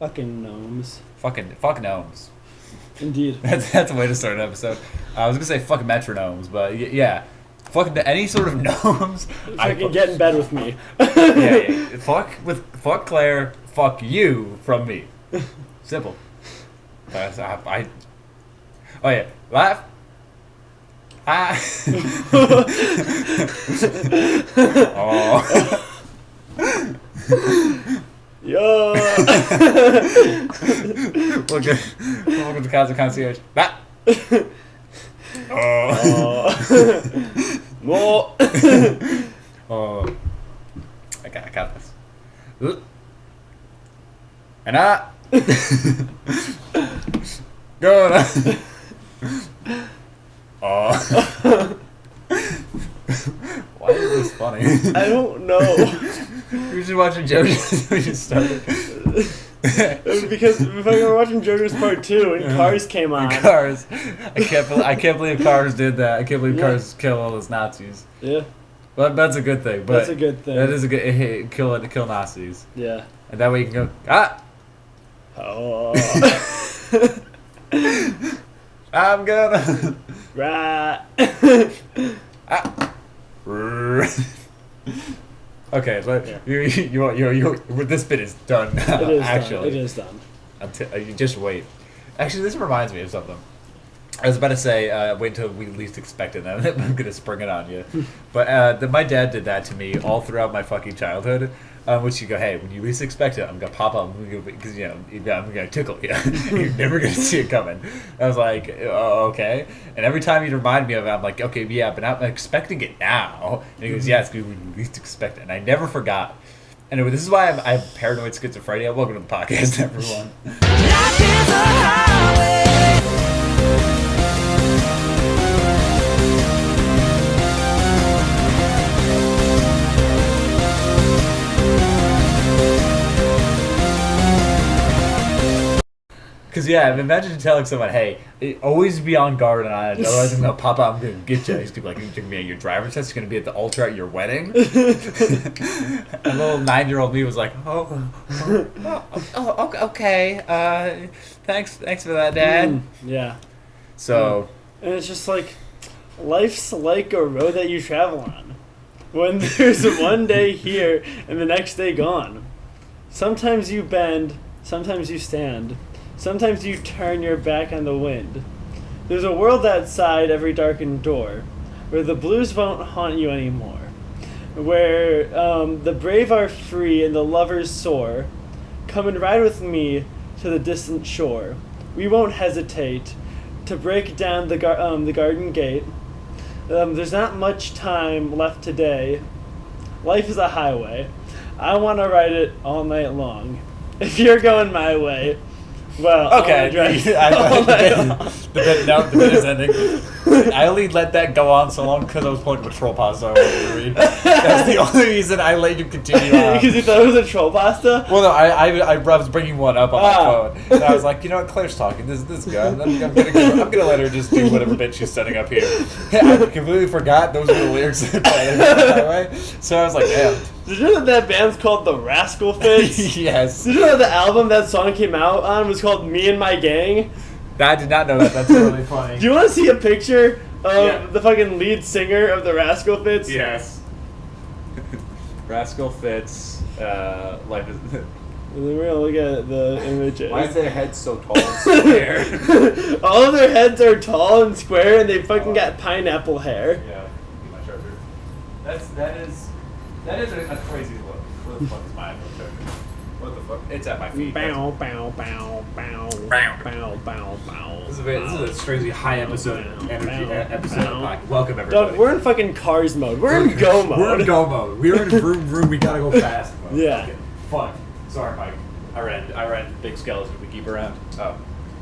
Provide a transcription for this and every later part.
Fucking gnomes. Fuck gnomes. Indeed. That's a way to start an episode. I was gonna say fuck metronomes, but yeah. Fuck any sort of gnomes. Fucking get in bed with me. yeah. Fuck Claire. Fuck you from me. Simple. Oh yeah. Laugh. Oh. Yo. Welcome to Casa Concierge. Oh. More. Oh. I got this. And go. Oh. Why is this funny? I don't know. We were just watching JoJo's. We just started. It was because we were watching JoJo's Part 2 and Cars came on. Cars. I can't believe Cars did that. I can't believe Cars killed all those Nazis. Yeah. Well, that's a good thing. But that's a good thing. That is a good kill Nazis. Yeah. And that way you can go Oh. I'm gonna Right. Okay, but this bit is done. It is actually. done. It is done. You just wait. Actually, this reminds me of something. I was about to say, wait until we least expect it, and I'm gonna spring it on you. But my dad did that to me all throughout my fucking childhood. Which you go, hey, when you least expect it, I'm gonna pop up, because I'm gonna tickle you. You're never gonna see it coming. I was like, oh, okay. And every time he'd remind me of it, I'm like, okay, yeah, but I'm expecting it now. And he goes, yeah, it's when you least expect it. And I never forgot. Anyway, this is why I have paranoid schizophrenia. Welcome to the podcast, everyone. Life is a highway. Because, yeah, imagine telling someone, hey, always be on guard on it, otherwise I'm going to pop out, I'm going to get you. He's going to be like, you're going to be at your driver's test, you're going to be at the altar at your wedding. A little 9-year-old me was like, okay, thanks for that, Dad. Yeah. So. And it's just like, life's like a road that you travel on. When there's one day here and the next day gone. Sometimes you bend, sometimes you stand. Sometimes you turn your back on the wind. There's a world outside every darkened door, where the blues won't haunt you anymore, where the brave are free and the lovers soar. Come and ride with me to the distant shore. We won't hesitate to break down the garden gate. There's not much time left today. Life is a highway. I want to ride it all night long. If you're going my way, well, okay. The bit is ending. I only let that go on so long because I was pulling a troll pasta I wanted to read. That's the only reason I let you continue on. Because you thought it was a troll pasta? Well, no, I was bringing one up on my phone. And I was like, you know what, Claire's talking. This is good. I'm gonna let her just do whatever bit she's setting up here. I completely forgot those were the lyrics. So I was like, damn. Did you know that band's called The Rascal Fits? Yes. Did you know the album that song came out on was called Me and My Gang? I did not know that. That's really funny. Do you want to see a picture of the fucking lead singer of The Rascal Fits? Yes. Rascal Fits. Life is. We're gonna look at the images. Why is their head so tall and square? All of their heads are tall and square, and they fucking got pineapple hair. Yeah. My charger. That is a crazy look. What the fuck is my iPhone charger? What the fuck? It's at my feet. Bow, bow, bow, bow, Bow. bow, bow, bow. This is a strangely high episode energy episode. Welcome everybody. Dog, we're in fucking cars mode. We're in go mode. We're in go mode. We're in vroom. We gotta go fast mode. Yeah. Okay. Fuck. Sorry, Mike. I ran big skeleton we keep around. Oh.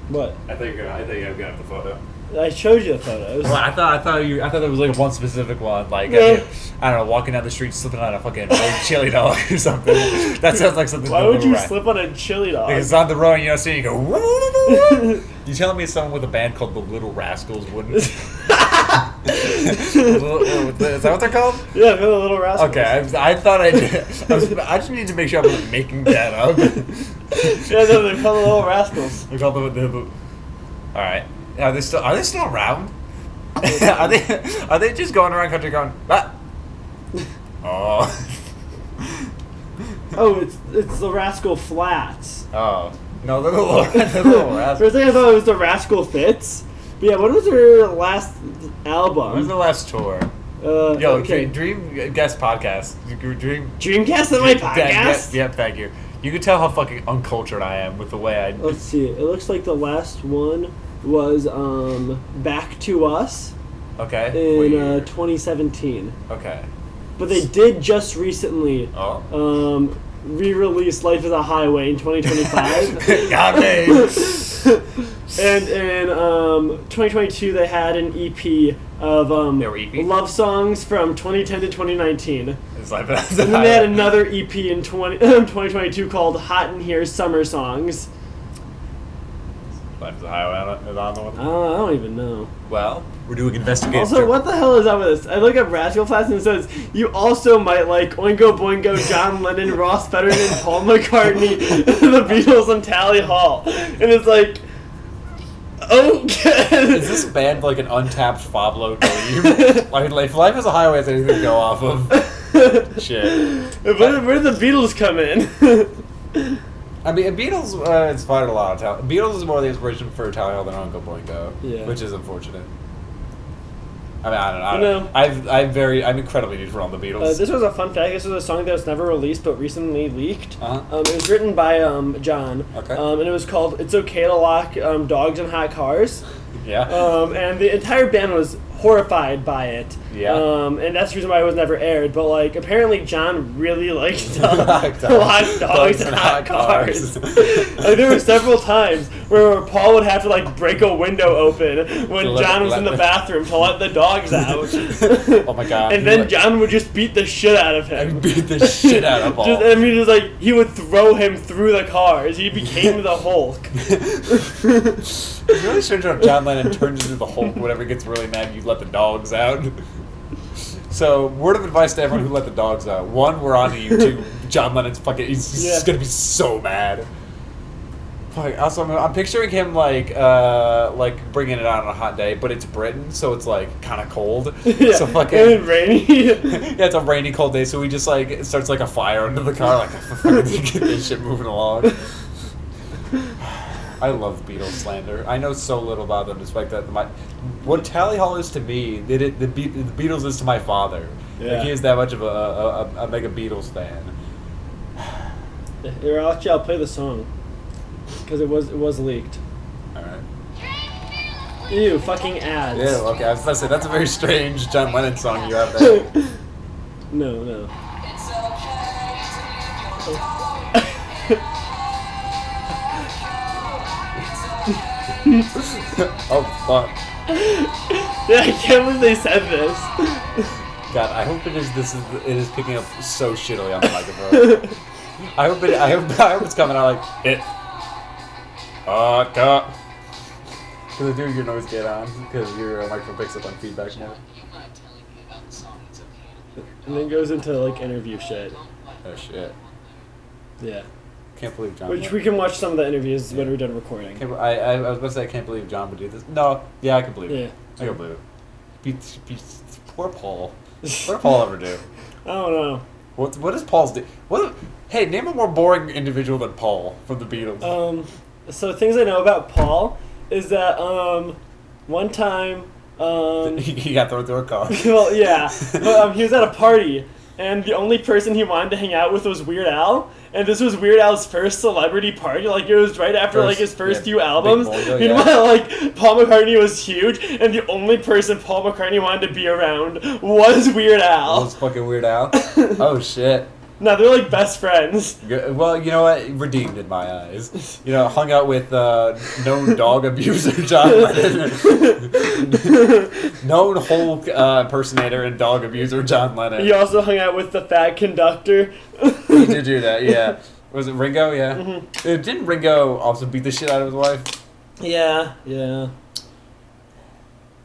What? I think you're gonna have the photo. I showed you the photos. Well, I thought there was like one specific one, like Yeah. I don't know, walking down the street slipping on a fucking chili dog or something. That sounds like something. Why would you right. slip on a chili dog? Because it's on the road, so you go. You telling me someone with a band called the Little Rascals wouldn't? Is that what they're called? Yeah, the Little Rascals. Okay, I thought I did. I just need to make sure I'm not making that up. Yeah, no, they're called the Little Rascals. They're called the all right. Are they still around? are they just going around country going? Ah. Oh. Oh, it's the Rascal Flats. Oh. No, they're the Little Rascals. First thing I thought it was the Rascal Fits. But yeah, what was their last album? When was the last tour? Okay. Dream Guest Podcast. Dreamcast on my podcast? Yep, thank you. You can tell how fucking uncultured I am with the way I... Let's see. It looks like the last one was Back to Us Okay. in 2017. Okay. But they did just recently re-release Life is a Highway in 2025. God damn. And in 2022 they had an EP of They were EP? love songs from 2010 to 2019. It's like And then they had another EP in 2022 called Hot in Here Summer Songs. Life is a Highway is on the one. I don't even know. Well, we're doing investigative. Also, what the hell is up with this? I look up Rascal Flats and it says, you also might like Oingo Boingo, John Lennon, Ross Fetterman, Paul McCartney, the Beatles, and Tally Hall. And it's like, okay. Is this band like an untapped Fablo dream? Like, if Life is a Highway has anything to go off of. Shit. Where did the Beatles come in? I mean, Beatles inspired a lot of talent. Beatles is more the inspiration for Tally Hall than Oingo Boingo, Yeah. which is unfortunate. I mean, I don't No. know. I'm incredibly neutral on the Beatles. This was a fun fact. This was a song that was never released but recently leaked. Uh-huh. It was written by John. Okay. And it was called "It's Okay to Lock Dogs in Hot Cars." Yeah. And the entire band was horrified by it. Yeah. And that's the reason why it was never aired. But like, apparently John really liked to Liked lock dogs in hot cars. Like, there were several times where Paul would have to like break a window open when John was in the bathroom to let the dogs out. Oh my god. And then John would just beat the shit out of I him. beat the shit out of Paul. Just like he would throw him through the cars. He became the Hulk. It's really strange how John Lennon turns into the Hulk whenever he gets really mad. You let the dogs out. So, word of advice to everyone who let the dogs out: one, we're on to YouTube. John Lennon's fucking. He's gonna be so mad. Fuck. Also, I'm picturing him like bringing it out on a hot day, but it's Britain, so it's like kind of cold. Yeah. So fucking And rainy. Yeah, it's a rainy, cold day, so we just like it starts like a fire under the car, like fucking get this shit moving along. I love Beatles slander. I know so little about them, despite that. What Tally Hall is to me, the Beatles is to my father. Yeah. Like, he is that much of a mega Beatles fan. Here, actually, I'll play the song because it was leaked. All right. Ew, fucking ads. Yeah. Okay. I was about to say that's a very strange John Lennon song you have there. No. Oh fuck. Yeah, I can't believe they said this. God, I hope it is picking up so shittily on the microphone. I hope it's coming out like it. Cut. Because do your noise get on because your microphone picks up on feedback now. And then goes into like interview shit. Oh shit. Yeah. Can't believe John. Which we can watch some of the interviews when we're done recording. I was about to say I can't believe John would do this. No, yeah, I can believe it. Yeah. I can believe it. Poor Paul. What did Paul ever do? I don't know. What does Paul's do? Hey, name a more boring individual than Paul from the Beatles. So things I know about Paul is that one time He got thrown through a car. well, yeah, but he was at a party and the only person he wanted to hang out with was Weird Al. And this was Weird Al's first celebrity party. Like, it was right after, like, his first few albums. Meanwhile, like, Paul McCartney was huge, and the only person Paul McCartney wanted to be around was Weird Al. Was fucking Weird Al? Oh, shit. No, they're, like, best friends. Well, you know what? Redeemed in my eyes. You know, hung out with known dog abuser John Lennon. Known Hulk impersonator and dog abuser John Lennon. He also hung out with the fat conductor. He did do that, yeah. Was it Ringo? Yeah. Mm-hmm. Didn't Ringo also beat the shit out of his wife? Yeah.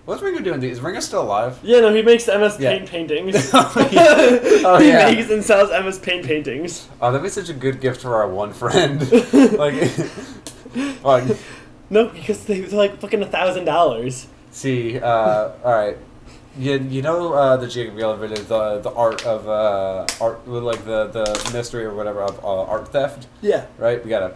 What's Ringo doing? Is Ringo still alive? Yeah, no, he makes MS Yeah. Paint paintings. Oh, He yeah. makes and sells MS Paint paintings. Oh, that'd be such a good gift for our one friend. Like, fuck. No, because they're like fucking $1,000. See, alright. You know the geography, the art of art, like the mystery or whatever of art theft, Yeah. right? We gotta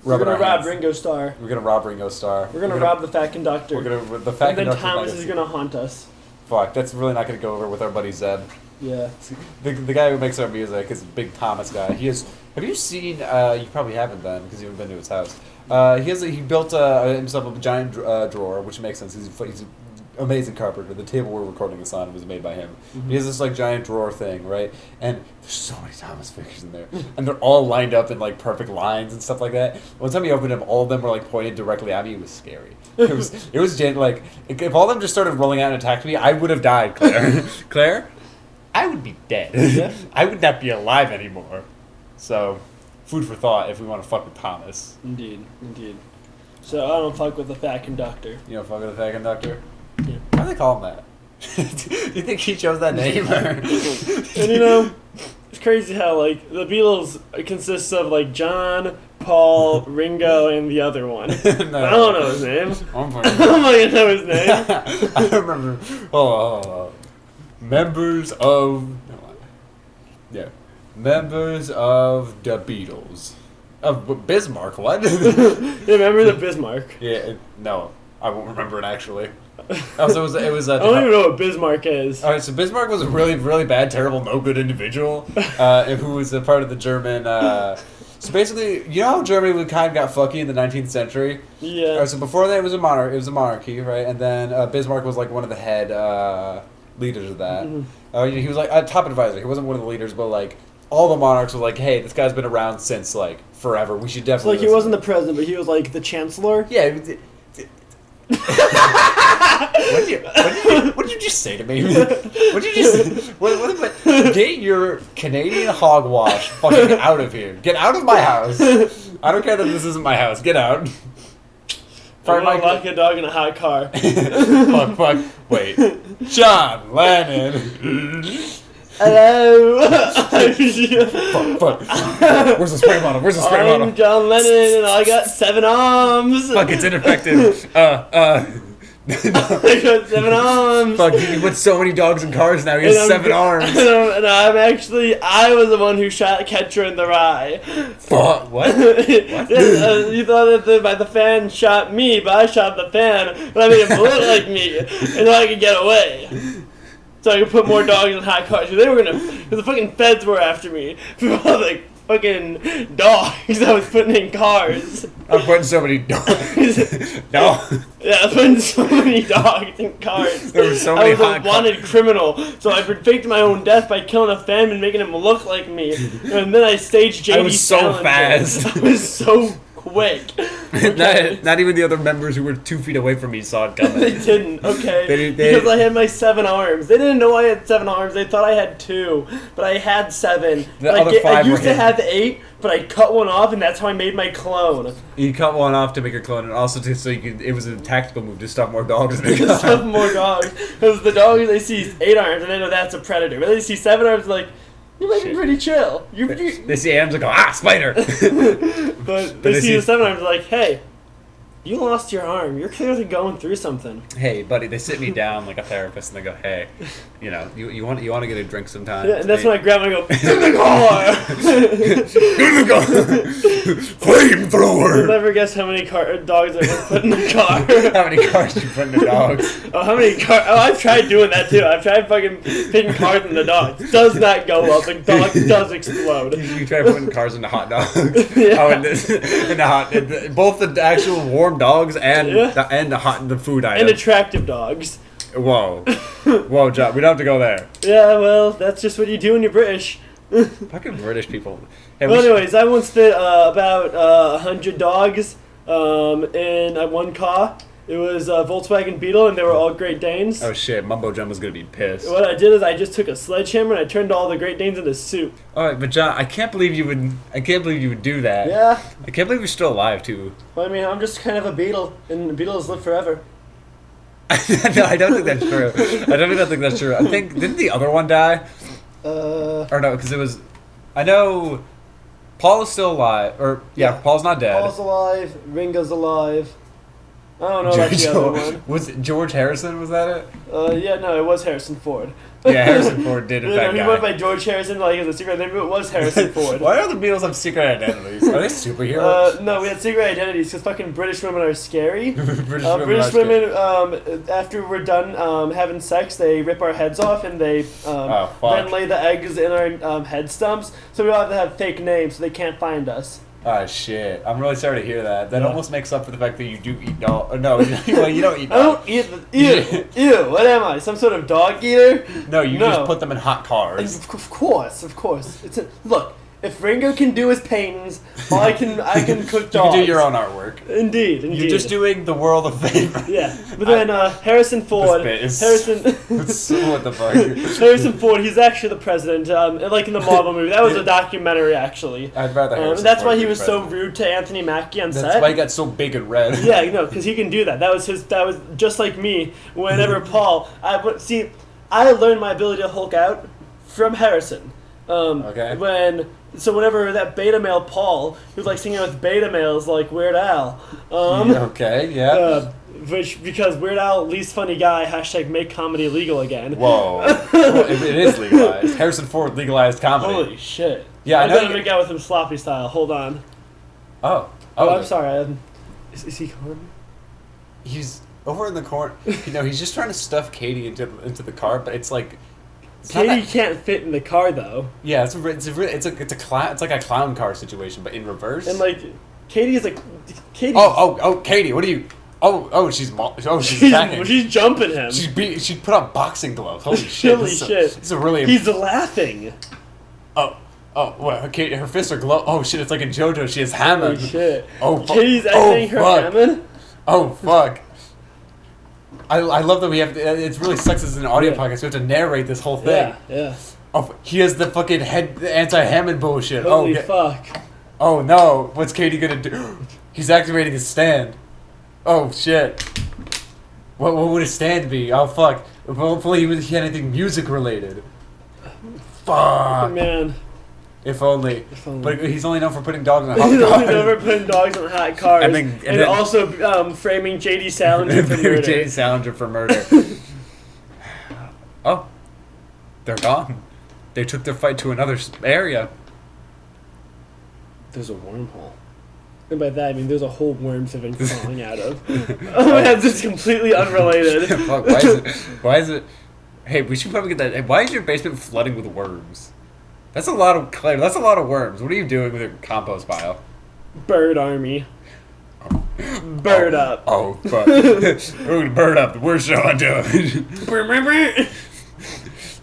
We're rub it gonna our rob hands. Ringo Starr. We're gonna rob Ringo Starr. We're gonna rob the fat conductor. We're gonna the fact. and then Thomas is gonna haunt us. Fuck, that's really not gonna go over with our buddy Zeb. Yeah. The guy who makes our music is a big Thomas guy. He is. Have you seen? You probably haven't then because you haven't been to his house. He built himself a giant drawer, which makes sense. He's an amazing carpenter. The table we're recording this on was made by him. Mm-hmm. He has this like giant drawer thing, right? And there's so many Thomas figures in there, and they're all lined up in like perfect lines and stuff like that. One time he opened them, all of them were like pointed directly at me. It was scary. It was like if all of them just started rolling out and attacked me, I would have died, Claire. Claire, I would be dead. Yeah. I would not be alive anymore. So, food for thought if we want to fuck with Thomas. Indeed. So I don't fuck with the fat conductor. You know, fuck with the fat conductor? Yeah. Why do they call him that? Do you think he chose that name? And you know, it's crazy how like the Beatles consists of like John, Paul, Ringo, and the other one. No. I don't know his name. I'm I'm not gonna know his name. I remember. Oh, members of. Yeah. Members of the Beatles. Of Bismarck, what? Yeah, remember the Bismarck? Yeah, no. I won't remember it actually. Oh, so it was I don't even know what Bismarck is. Alright, so Bismarck was a really, really bad, terrible, no good individual who was a part of the German. So basically, you know how Germany kind of got fucky in the 19th century? Yeah. Alright, so before that, it was a monarchy, right? And then Bismarck was like one of the head leaders of that. Mm-hmm. He was like a top advisor. He wasn't one of the leaders, but like all the monarchs were like, "Hey, this guy's been around since like forever. We should So definitely." like he wasn't the president, but he was like the chancellor. Yeah. What did you just say to me? What did you just? What get your Canadian hogwash fucking out of here! Get out of my house! I don't care that this isn't my house. Get out! I'm gonna lock a dog in a hot car. Fuck. Wait, John Lennon. Hello. Fuck. Where's the spray bottle? I'm John Lennon, and I got 7 arms. Fuck, it's ineffective. I got 7 arms. Fuck, he put so many dogs in cars now. He has 7 arms. And I was the one who shot Catcher in the Rye. Fuck, what? Yeah, you thought that the fan shot me, but I shot the fan, but I made him look like me, and then I could get away. So I could put more dogs in hot cars. They were because the fucking feds were after me for all the fucking dogs I was putting in cars. I'm putting so many dogs. No. Yeah, I was putting so many dogs in cars. There were so many I was hot a wanted criminal, so I faked my own death by killing a fan and making him look like me. And then I staged JD I was so Salinger. fast. I was so quick. Okay. Not even the other members who were 2 feet away from me saw it coming. They didn't, okay. They- because I had my 7 arms. They didn't know I had 7 arms. They thought I had 2, but I had 7. The other 5 I were used to hidden. have 8, but I cut one off, and that's how I made my clone. You cut one off to make your clone, and also so you could. It was a tactical move to stuff more dogs in the Just have car. more dogs. Because the dogs, they see 8 arms, and they know that's a predator. But they see 7 arms, like, you might be Shit. pretty chill. They see arms and go, spider! But they they see see- the 7 arms, like, hey, you lost your arm. You're clearly going through something. Hey, buddy, they sit me down like a therapist, and they go, hey, you want to get a drink sometime? Yeah, and that's hey. when I grab him and go, in the car! Flamethrower! You'll never guess how many dogs I would put in the car. How many cars you put in the dogs? Oh, how many cars? Oh, I've tried doing that too. I've tried fucking putting cars in the dogs. It does not go well. The dog does explode. You try putting cars into hot dogs. Yeah. Oh, in both the actual warm dogs and Yeah. the food And items. attractive dogs. Whoa, John, we don't have to go there. Yeah, well, that's just what you do when you're British. Fucking British people. Hey, Well, anyways, I once fit about 100 dogs in one car. It was a Volkswagen Beetle, and they were all Great Danes. Oh shit, Mumbo Jumbo's gonna be pissed. What I did is I just took a sledgehammer and I turned all the Great Danes into soup. Alright, but John, I can't believe you would do that. Yeah. I can't believe you're still alive too. Well, I mean, I'm just kind of a beetle, and beetles live forever. No, I don't think that's true. I don't think that's true. I think didn't the other one die? Or no, because it was. I know Paul is still alive, or yeah, Paul's not dead. Paul's alive. Ringo's alive. I don't know about the other one. Was it George Harrison? Was that it? Yeah, no, it was Harrison Ford. Yeah, Harrison Ford did in fact He die. went by George Harrison, like as a secret name, but it was Harrison Ford. Why do the Beatles have secret identities? Are they superheroes? No, we had secret identities because fucking British women are scary. British women, after we're done having sex, they rip our heads off and they then lay the eggs in our head stumps. So we all have to have fake names so they can't find us. Oh shit! I'm really sorry to hear that. That almost makes up for the fact that you do eat dog. No, well, you don't eat dog. I don't eat ew. What am I? Some sort of dog eater? No, you just put them in hot cars. Of course. Look. If Ringo can do his paintings, I can cook dogs. You can do your own artwork. Indeed. You're just doing the world a favor. Yeah, but then Harrison Ford. It's so what the fuck? Harrison Ford. He's actually the president. Like in the Marvel movie, that was a documentary actually. I'd rather. And that's why he was so rude to Anthony Mackie on set. That's why he got so big and red. Yeah, because he can do that. That was just like me. Whenever Paul, I learned my ability to Hulk out from Harrison. Okay. Whenever that beta male Paul, who's like singing with beta males like Weird Al. Okay, yeah. Because Weird Al, least funny guy, # make comedy legal again. Whoa. Well, it is legalized. Harrison Ford legalized comedy. Holy shit. Yeah, I'm gonna make out with him sloppy style. Hold on. Oh, I'm sorry. Is he gone? He's over in the corner. He's just trying to stuff Katie into the car, but it's like. Katie can't fit in the car though. Yeah, it's like a clown car situation, but in reverse. And like, Katie. Oh, Katie, what are you? She's attacking. She's jumping him. She put on boxing gloves. Holy shit! Holy shit! It's a really. He's laughing. Well, Katie, her fists are glow. Oh shit! It's like in JoJo. She has hammer. Holy shit! Oh, Katie's acting her hammer. Oh fuck! I love that we have. It really sucks as an audio podcast. We have to narrate this whole thing. Yeah. Oh, he has the fucking anti-Hammond bullshit. Holy fuck! Oh no! What's Katie gonna do? He's activating his stand. Oh shit! What would his stand be? Oh fuck! Hopefully he had anything music related. Fuck! Man. If only. But he's only known for putting dogs in hot cars. He's only known for putting dogs in hot cars. And also framing J.D. Salinger for murder. J.D. Salinger for murder. Oh. They're gone. They took their fight to another area. There's a wormhole. And by that I mean there's a whole worms have been crawling out of. Oh, that's just completely unrelated. Fuck, why is it... Hey, we should probably get that... Hey, why is your basement flooding with worms? That's a lot of Claire. That's a lot of worms. What are you doing with your compost pile? Bird army. Bird up. Oh fuck! Ooh, bird up. The worst show I do.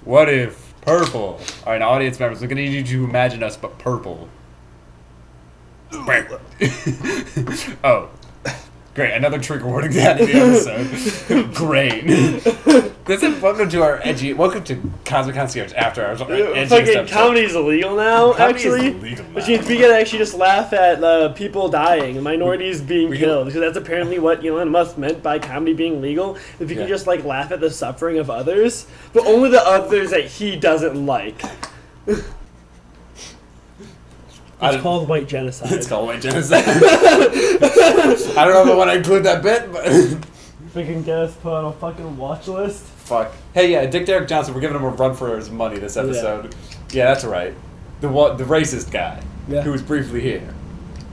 What if purple? All right, now, audience members, we're gonna need you to imagine us, but purple. Oh. Great, another trigger warning at the end of the episode. Great. Welcome to Cosmic Concierge After Hours. Fucking comedy's illegal now, actually. Which means we can actually just laugh at people dying, minorities being killed. Because that's apparently what Elon Musk meant by comedy being legal. If you can just like laugh at the suffering of others, but only the others that he doesn't like. It's called white genocide. It's called white genocide. I don't know if I want to include that bit, but... We can get us put on a fucking watch list. Fuck. Hey, yeah, Dick Derek Johnson, we're giving him a run for his money this episode. Yeah, that's right. The racist guy who was briefly here.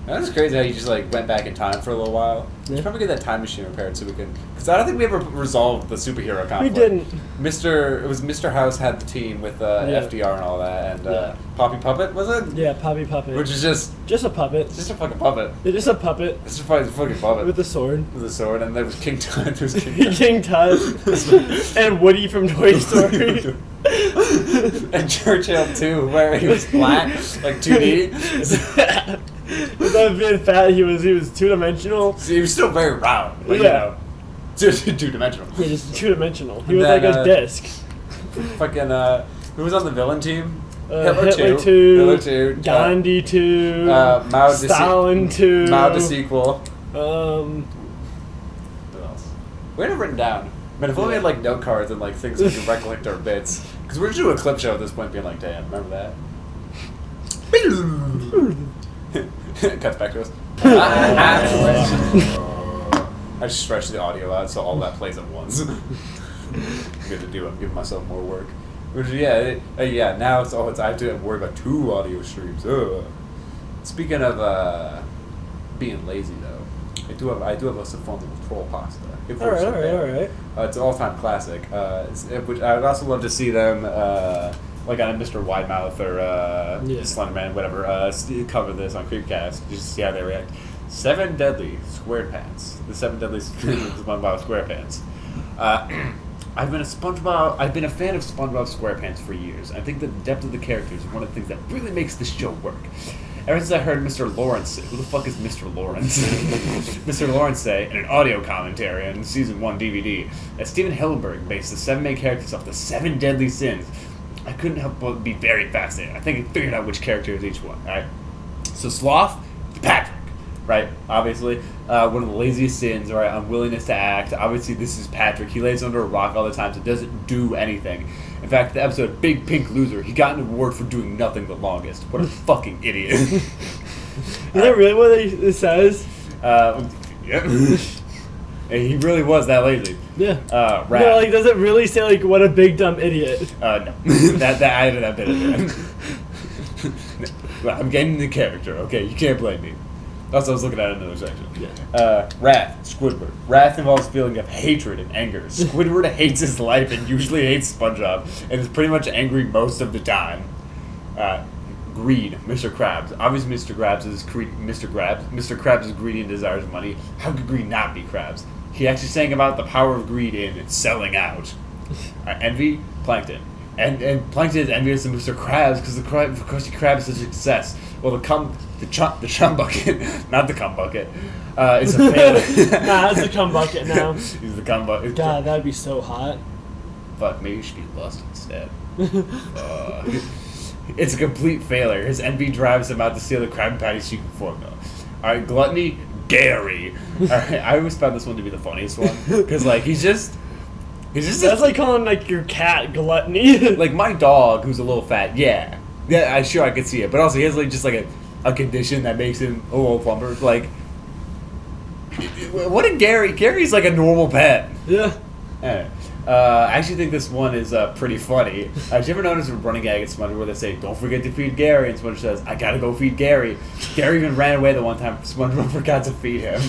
That's crazy how you just like went back in time for a little while. We should probably get that time machine repaired so we can... Because I don't think we ever resolved the superhero conflict. We didn't. It was Mr. House had the team with FDR and all that, and Poppy Puppet, was it? Yeah, Poppy Puppet. Which is just a puppet. Just a fucking puppet. It's just a puppet. It's just a fucking puppet. With a sword. With a sword, and there was King Tut. King Tut. And Woody from Toy Story. And Churchill too, where he was black, like 2D. Without being fat, he was 2-dimensional. So he was still very round, but you know. Just two-dimensional. Yeah, just two-dimensional. He And was then, like a disc. Fucking, who was on the villain team? Hitler 2, Hitler 2. Gandhi 2, Mao Stalin 2. Mao the sequel. What else? We had it written down. Man, if only we had like note cards and like things we could recollect our bits. Because we're just doing a clip show at this point, being like, damn, remember that? Cuts back to us. I just stretched the audio out so all that plays at once. Good to do. I'm giving myself more work. Which yeah. Now it's I have to worry about 2 audio streams. Ugh. Speaking of being lazy though, I do have a fun little troll pasta. All right. It's an all-time classic. Which I would also love to see them like on a Mr. Widemouth or Slenderman, whatever. Cover this on Creepcast just to see how they react. 7 Deadly SquarePants. The 7 Deadly SpongeBob SquarePants. I've been a fan of SpongeBob SquarePants for years. I think that the depth of the characters is one of the things that really makes this show work. Ever since I heard Mr. Lawrence, who the fuck is Mr. Lawrence? Mr. Lawrence say in an audio commentary on season 1 DVD that Steven Hillenburg based the 7 main characters off the 7 deadly sins, I couldn't help but be very fascinated. I think I figured out which character is each one. All right, so Sloth, Patrick. Right, obviously, one of the laziest sins, right, unwillingness to act. Obviously, this is Patrick. He lays under a rock all the time, so doesn't do anything. In fact, the episode Big Pink Loser, he got an award for doing nothing the longest. What a fucking idiot. Is that really what it says? Yep. He really was that lazy. Yeah. Raph. No, like, does it really say, like, what a big dumb idiot? No. that I added that bit in there. I'm getting the character, okay? You can't blame me. Also, I was looking at another section. Yeah. Wrath, Squidward. Wrath involves feeling of hatred and anger. Squidward hates his life and usually hates SpongeBob, and is pretty much angry most of the time. Greed, Mr. Krabs. Obviously, Mr. Krabs is Mr. Krabs. Mr. Krabs is greedy and desires money. How could greed not be Krabs? He actually sang about the power of greed in selling out. Envy, Plankton. And Plankton is envious of Mr. Krabs because the Krusty Krab is such a success. Well, the chum bucket, not the cum bucket, is a failure. Nah, it's a cum bucket now. He's the cum bucket. God, that'd be so hot. Fuck, maybe you should be Lust instead. It's a complete failure. His envy drives him out to steal the Krabby Patty secret formula. Alright, Gluttony, Gary. Alright, I always found this one to be the funniest one. Because, like, he's just That's like calling, like, your cat Gluttony. like my dog, who's a little fat, yeah, I'm sure I could see it. But also, he has like just like a condition that makes him a little plumper. Like, what did Gary? Gary's like a normal pet. Yeah. I actually think this one is pretty funny. Did you ever notice a running gag at SpongeBob where they say, "Don't forget to feed Gary," and SpongeBob says, "I gotta go feed Gary." Gary even ran away the one time SpongeBob forgot to feed him.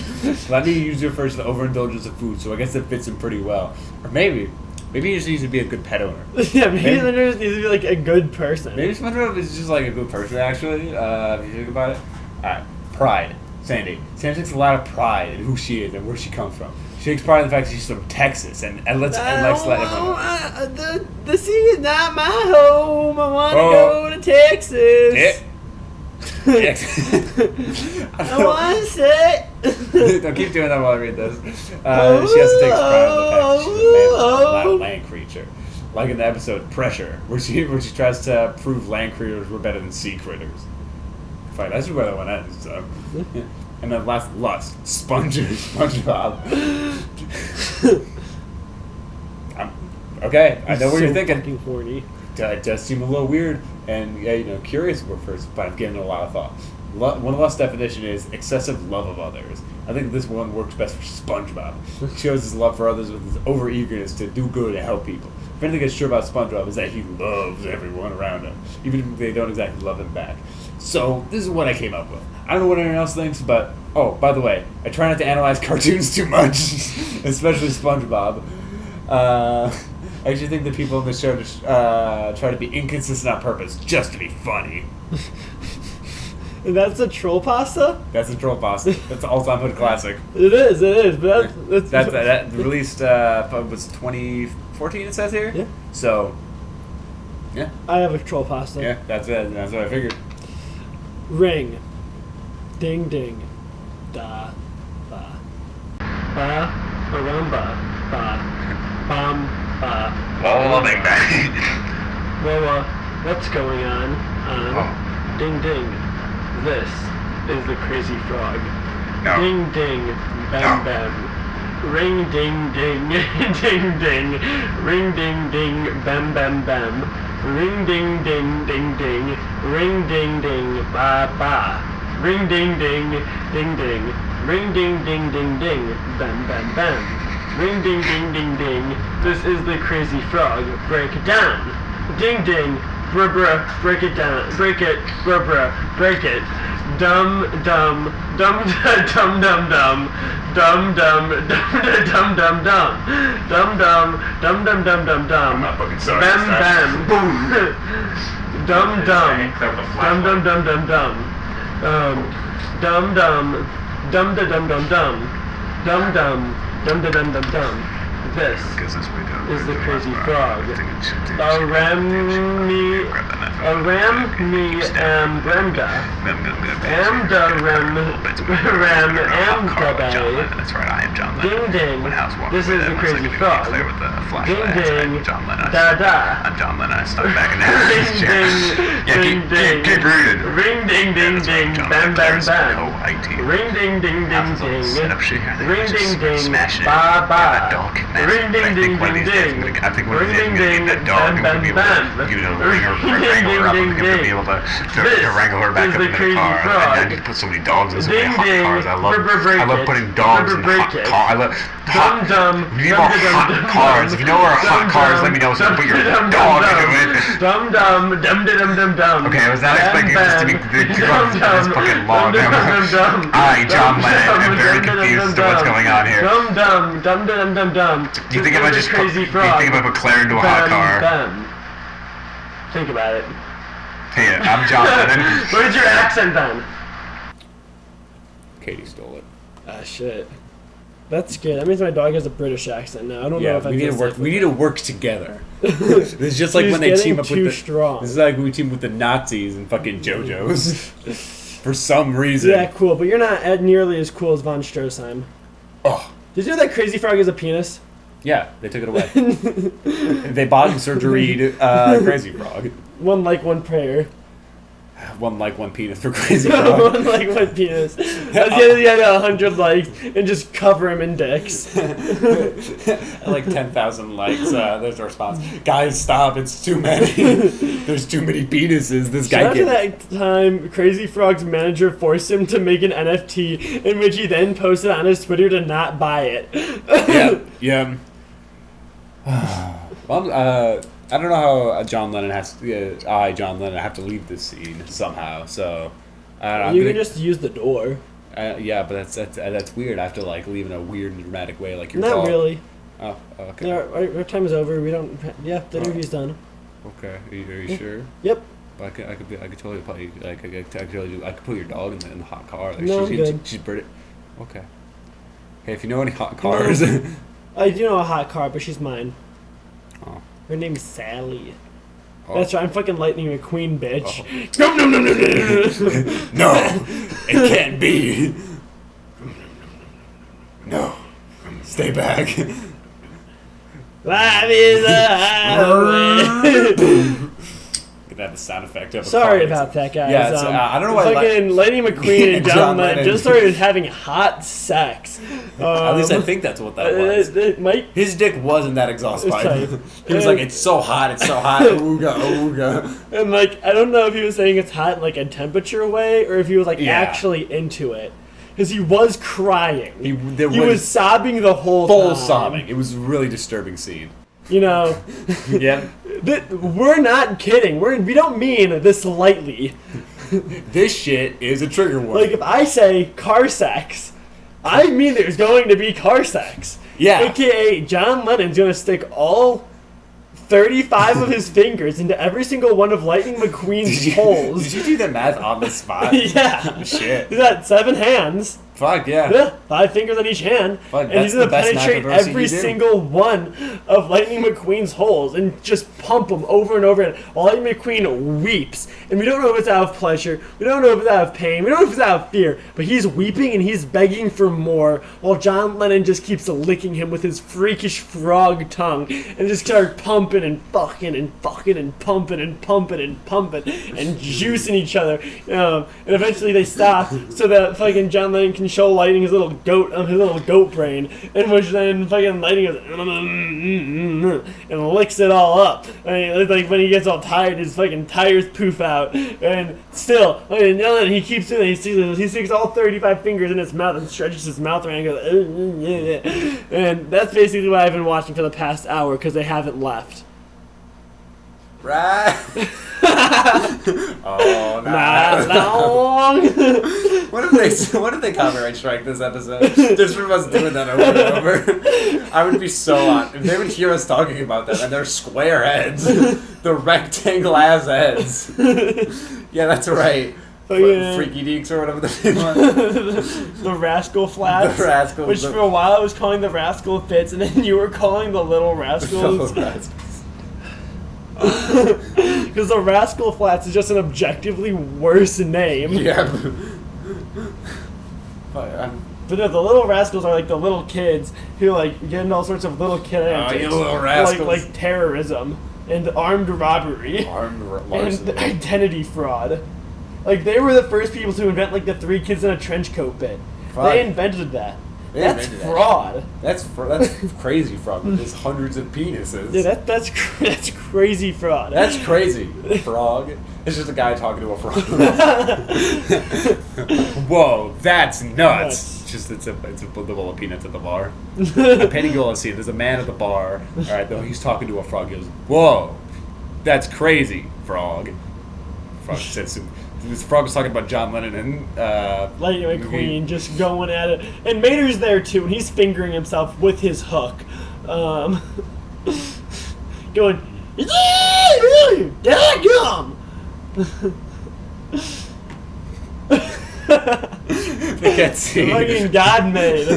Gluttony usually refers to the overindulgence of food, so I guess that fits him pretty well. Or maybe he just needs to be a good pet owner. Yeah, maybe there just needs to be like a good person. Maybe SpongeBob is just like a good person, actually, if you think about it. Alright, pride. Sandy. Sandy takes a lot of pride in who she is and where she comes from. She takes pride in the fact that she's from Texas and likes to let everyone know. The sea is not my home. I want to go to Texas. I want to say. Don't keep doing that while I read this. She has to take pride in the fact that she's a man, not a land creature. Like in the episode Pressure, where she tries to prove land critters were better than sea critters. Fine, that's where that one ends. So. Yeah. And then last, Lust, SpongeBob. Okay, I know what you're thinking. Fucking horny. It does seem a little weird and curious at first, but I'm giving it a lot of thought. One of Lust's definition is excessive love of others. I think this one works best for SpongeBob. He shows his love for others with his over-eagerness to do good and help people. If anything is true about SpongeBob is that he loves everyone around him, even if they don't exactly love him back. So, this is what I came up with. I don't know what anyone else thinks, but... Oh, by the way, I try not to analyze cartoons too much, especially SpongeBob. I actually think the people in the show just try to be inconsistent on purpose, just to be funny. And that's a troll pasta? That's a troll pasta. That's an all-time hood classic. It is, but That released, was 2014, it says here? Yeah. So, yeah. I have a troll pasta. Yeah, that's it. That's what I figured. Ring. Ding ding. Da. Ba. Ba. Aramba. Ba. Bam. Ba. Oh, big bang. Well, what's going on? Oh. Ding ding. This is the Crazy Frog. No. Ding ding. Bam No. bam. Ring ding ding. Ding ding. Ring ding ding. Bam bam bam. Ring ding ding ding ding. Ring ding ding. Ba ba. Ring ding ding. Ding ding. Ring ding ding ding ding. Bam bam bam. Ring ding ding ding ding. This is the Crazy Frog. Break it down. Ding ding. Bruh bruh. Break it down. Break it. Bruh bruh. Break it. Dum dum. Dum dum dum dum. Dum dum dum dum dum dum. Dum dum dum dum dum dum dum. I'm not fucking sorry. Bam bam. Boom. Dum dum. Clear the Dum dum flashlight. dum dum dum. Dum dum. Dum da dum dum dum. Dum dum. Dum da dum dum dum. This Because this way down. is the Crazy Frog. I think it should do. A ram me. Grab that knife. A ram me am bremda. Am da ram ram am da bay. That's right, I am John Ding Lennon. ding. When House walked This away, is that the was like Crazy gonna be Frog. clear with the Ding flashlight. ding. I'm John Lennon. Da da. I'm John Lennon. I stuck back in there. Ding ding. Yeah, Ding ding. keep reading. Ring ding ding ding. John Bam Lennon bam players. bam. Oh, IT. Ring ding ding ding ding. Set up shit here. Ring ding ding. Smash it. Ba Get ba. that dog kidnapped. Ring ding ding ding ding. I think one of these days Ring I'm ding gonna get that ding. dog and Bam we'll be bam able to bam. get a ringer, wrangle her up, and be able to wrangle her back This up is in the the Crazy car. Frog. I need to put so many dogs in so many Ding hot ding. cars. I Break love it. putting dogs in Break hot it. cars. I love hot. Dum We need more hot cars. If you know where are hot cars, let me know so I can put your dog into it. Dum dum dum dum dum dum. Okay, I was not expecting this to be to go on this fucking long. I, John Lennon, am very confused as to what's going on here. Dum dum dum dum dum dum. Do you think if I just put, do you think if I put Claire into a hot car? Bam. Think about it. Hey, I'm John Lennon. Where's your accent then? Katie stole it. Ah shit. That's good. That means my dog has a British accent now. I don't know if I we need feel to work. safe We with need to work together. This is just like She's when they getting team up too with the. strong. This is like when we team with the Nazis and fucking JoJo's. For some reason. Yeah, cool, but you're not nearly as cool as von Stroheim. Oh. Did you know that Crazy Frog is a penis? Yeah, they took it away. They body surgery Crazy Frog. One like, one prayer. One like, one penis for Crazy Frog. One like, one penis. That's the other 100 likes and just cover him in dicks. Like 10,000 likes. There's a response. Guys, stop! It's too many. There's too many penises. This So guy after gets. that time, Crazy Frog's manager forced him to make an NFT in which he then posted on his Twitter to not buy it. Yeah. Well, I don't know how John Lennon has. John Lennon, have to leave this scene somehow. So, I don't know. You can just use the door. Yeah, but that's weird. I have to like leave in a weird and dramatic way, like you're. Not really. Oh, okay. Yeah, our time is over. We don't. Yeah, the interview's done. Okay. Are you sure? Yep. But I could totally put I could put your dog in the hot car. Like, No, I'm good. She's pretty. Okay. Hey, if you know any hot cars. I do know a hot car, but she's mine. Oh. Her name's Sally. Oh. That's right. I'm fucking Lightning McQueen, bitch. No, it can't be. No, stay back. Life is a highway. Could have the sound effect of a Sorry car. about that, guys. Yeah, it's, I don't know why. Fucking Lightning McQueen and John John Lennon Lennon. just started having hot sex. At least I think that's what that was. It might. His dick wasn't that exhaust It's pipe. tight. He was like, "It's so hot, ooga, ooga." And like, I don't know if he was saying it's hot in like a temperature way or if he was like Yeah. actually into it. Because he was crying. He was sobbing the whole full time. sobbing. It was a really disturbing scene. You know, Yeah. we're not kidding. We don't mean this lightly. This shit is a trigger warning. Like if I say car sex, I mean there's going to be car sex. Yeah. AKA John Lennon's gonna stick all 35 of his fingers into every single one of Lightning McQueen's holes. Did you do the math on the spot? Yeah. Shit. He's got 7 hands. Fuck, yeah. Yeah, 5 fingers on each hand. Fuck, and he's that's gonna the best penetrate knife I've ever seen every you do. single one of Lightning McQueen's holes and just pump them over and over again. While Lightning McQueen weeps. And we don't know if it's out of pleasure. We don't know if it's out of pain. We don't know if it's out of fear. But he's weeping and he's begging for more while John Lennon just keeps licking him with his freakish frog tongue and just start pumping and fucking and fucking and pumping and pumping and pumping and juicing each other. And eventually they stop so that fucking John Lennon can show Lightning his little goat brain, in which then fucking Lightning goes and licks it all up. I mean, like when he gets all tired, his fucking tires poof out, and still, I mean, he keeps doing it. He sticks all 35 fingers in his mouth and stretches his mouth around and goes, and that's basically what I've been watching for the past hour because they haven't left. Right. Oh, Not long. What if they copyright strike this episode? Just from us doing that over and over. I would be so on. If they would hear us talking about that and their square heads, the rectangle ass heads. Yeah, that's right. Freaky Deeks or whatever the name was. The Rascal Flats. The Rascals. Which for a while I was calling the Rascal Fits, and then you were calling the Little Rascals. Because the Rascal Flats is just an objectively worse name. Yeah. But no, the Little Rascals are like the little kids who like get into all sorts of little kid antics. You little rascals. Like terrorism and armed robbery and identity fraud. Like they were the first people to invent like the 3 kids in a trench coat bit. Fuck. They invented that. That's fraud. That's crazy fraud. There's hundreds of penises. Yeah, that's crazy fraud. That's crazy. Frog. It's just a guy talking to a frog. Whoa, that's nuts. It's a bowl of peanuts at the bar. I'm painting you all a scene. There's a man at the bar. All right, though he's talking to a frog. He goes, "Whoa, that's crazy, frog." Frog says. This frog was talking about John Lennon and Lightning McQueen just going at it, and Mater's there too, and he's fingering himself with his hook, going, "Dadgum!" They can't see. Fucking God made.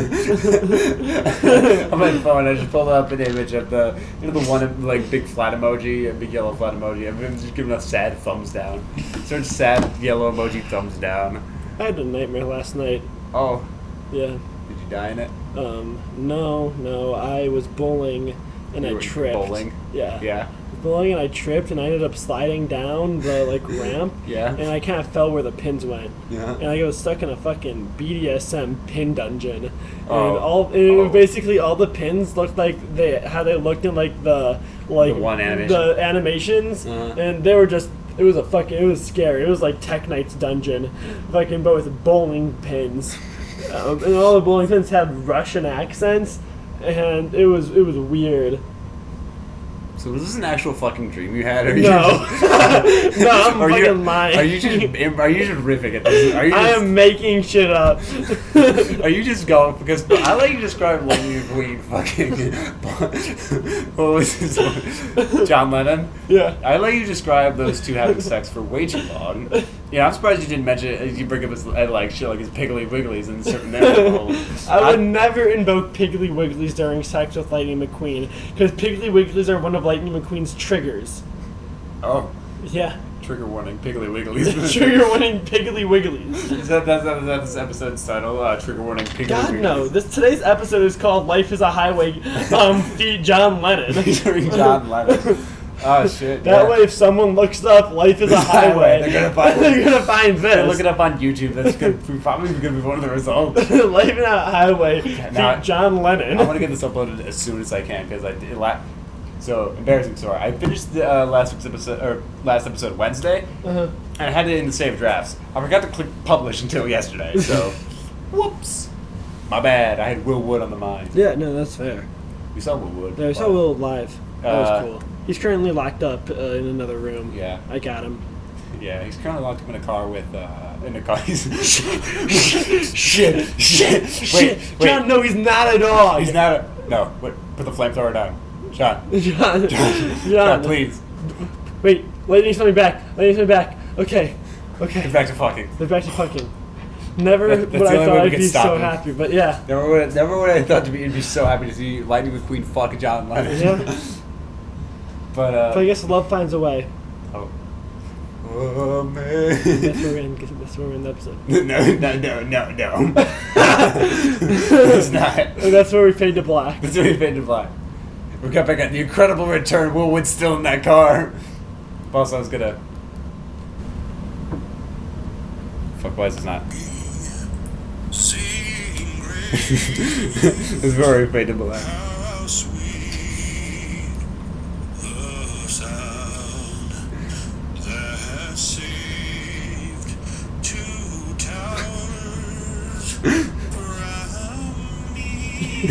On my phone, I just pulled up an image of the one like big flat emoji, a big yellow flat emoji. I've been just giving a sad thumbs down. Search sad yellow emoji thumbs down. I had a nightmare last night. Oh. Yeah. Did you die in it? No. I was bowling and I tripped. Bowling? Yeah. Yeah. Bowling and I tripped and I ended up sliding down the like ramp. Yeah. And I kind of fell where the pins went. Yeah. And I was stuck in a fucking BDSM pin dungeon. Oh. And basically all the pins looked like how they looked in like the one animation. The animations, and they were just. It was scary. It was like Tech Knight's dungeon, fucking, but with bowling pins, and all the bowling pins had Russian accents, and it was weird. So was this an actual fucking dream you had? Or No, no, I'm fucking lying. Are you just riffing at this? I am making shit up. Are you just going because I like you describe Lightning McQueen fucking what was his one? John Lennon? Yeah. I let you describe those two having sex for way too long. Yeah, I'm surprised you didn't mention you bring up his like shit like his Piggly Wigglies and certain I would never invoke Piggly Wigglies during sex with Lightning McQueen because Piggly Wigglies are one of Lightning McQueen's triggers. Oh. Yeah. Trigger warning, Piggly Wigglies. Trigger warning, Piggly Wigglies. Is that's this episode's title? Trigger warning, Piggly God Wigglies. no! Today's episode is called "Life Is a Highway." Feed John Lennon. Featuring John Lennon. Oh shit! That way, if someone looks up "Life Is a Highway," they're gonna find. they're gonna find this. Look it up on YouTube. That's probably gonna be one of the results. "Life Is a Highway." Now, Feed John Lennon. I want to get this uploaded as soon as I can because So embarrassing story. I finished the last episode Wednesday, and I had it in the saved drafts. I forgot to click publish until yesterday. So, whoops, my bad. I had Will Wood on the mind. Yeah, no, that's fair. We saw Will Wood. Yeah, we saw Will live. That was cool. He's currently locked up in another room. Yeah, I got him. Yeah, he's currently locked up in a car with shit. Wait, John, no, he's not a dog. He's not a no. Wait, put the flamethrower down. John, please. Wait, Lightning's coming back. Okay. Get back to fucking. They're back to fucking. Never That's would the I only thought way we I'd could be stop so him. happy, but yeah. Never would I thought it'd be so happy to see Lightning McQueen fuck John Lennon. Yeah. But So I guess love finds a way. Oh man. That's where we're in the episode. No. It's not. And that's where we fade to black. That's what we fade to black. We got back at the incredible return. Will Wood's still in that car. But also, I was gonna. Fuck, why is this not? It's very fade to black.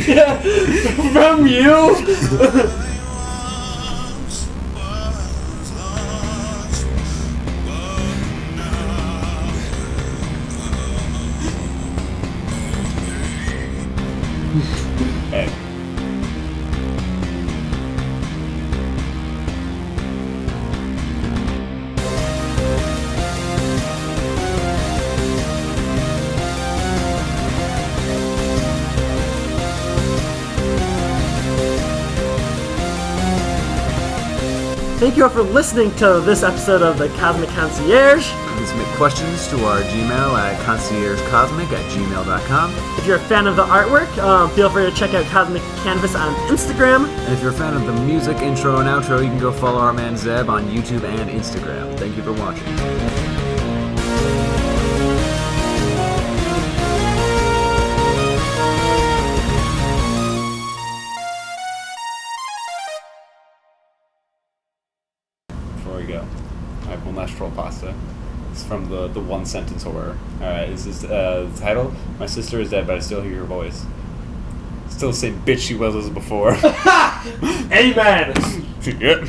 Yeah, from you. Hey. Thank you all for listening to this episode of the Cosmic Concierge. You can submit questions to our Gmail at conciergecosmic@gmail.com. If you're a fan of the artwork, feel free to check out Cosmic Canvas on Instagram. And if you're a fan of the music, intro, and outro, you can go follow our man Zeb on YouTube and Instagram. Thank you for watching. Before we go, alright, one last troll pasta. It's from the one sentence horror. Alright, this is the title. My sister is dead, but I still hear your voice. Still the same bitch she was as before. Amen. Yeah.